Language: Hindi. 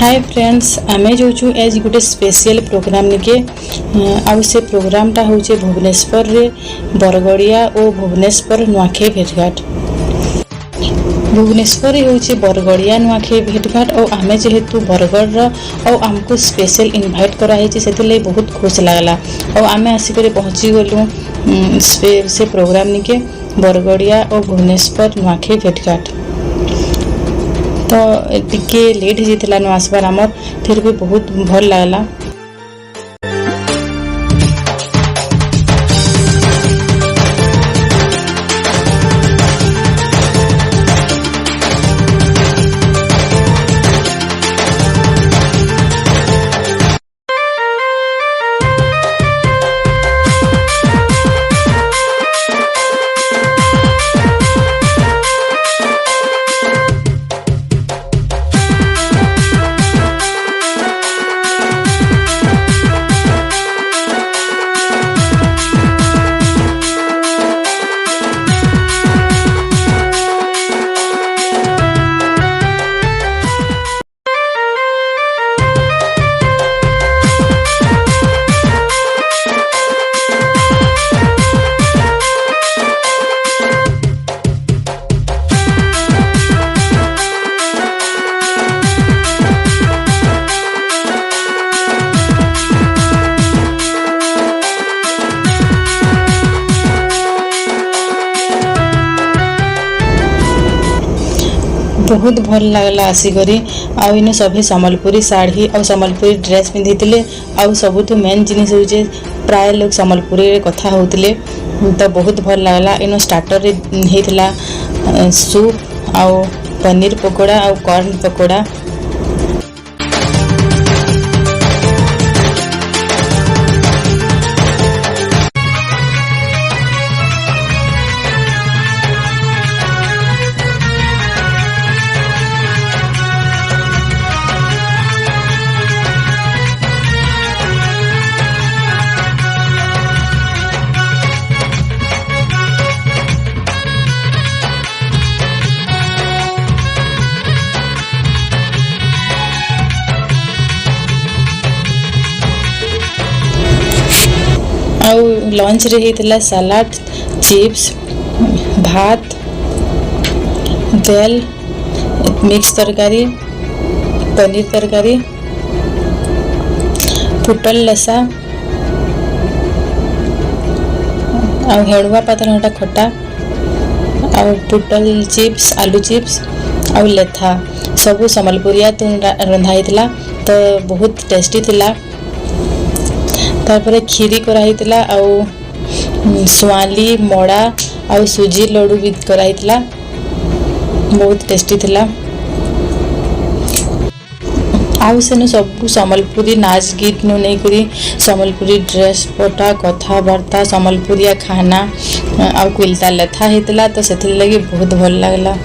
हाय फ्रेंड्स आमे जो एज गोटे स्पेशल प्रोग्राम निके आउ से प्रोग्रामटा होचे भुवनेश्वर रे बरगड़िया और भुवनेश्वर नुआखाई भेटघाट। भुवनेश्वर होचे बरगड़िया नुआखाई भेटघाट और आमे जेहेतु बरगढ़ और आमको स्पेशल इनवाइट कराई से बहुत खुश लगला और आमे आसिक पहुँची गलु से प्रोग्राम निके बरगड़िया और भुवनेश्वर नुआखाई भेटघाट। तो टिके लेट हो आसबार आमर फिर भी बहुत भल लगला। बहुत भल लगला आसिक आउ सभी सम्बलपुरी साड़ी और सम्बलपुरी ड्रेस पिंधि आउ सबुठ मेन जिनिस होचे प्राय लोग सम्बलपुरी रे कथा होतिले तो बहुत भल लगला। इन स्टार्टर रे हेतला सूप आउ पनीर पकोड़ा आउ कॉर्न पकोड़ा। आउ लंच रे हेतला सलाड चिप्स भात दाल मिक्स तरकारी पनीर तरकारी पुटल लसा आउ हेड़ुआ पातरघंटा खटा आउ पुटल चिप्स आलू चिप्स आउ लेथा सबू सम्बलपुरिया तो रंधा हेतला तो बहुत टेस्टी थिला। तारपरे खीरी कराइतला आउ स्वाली मोड़ा आउ सुजी लड्डू भी कराइतला बहुत टेस्टी थिला। आउ सेनु सब सम्बलपुरी नाच गीत नु नहीं करी सम्बलपुरी ड्रेस पटा कथा बार्ता सम्बलपुरिया खाना आउ कुलता लेथा हेतला तो सेथिर लगी बहुत भल लगला।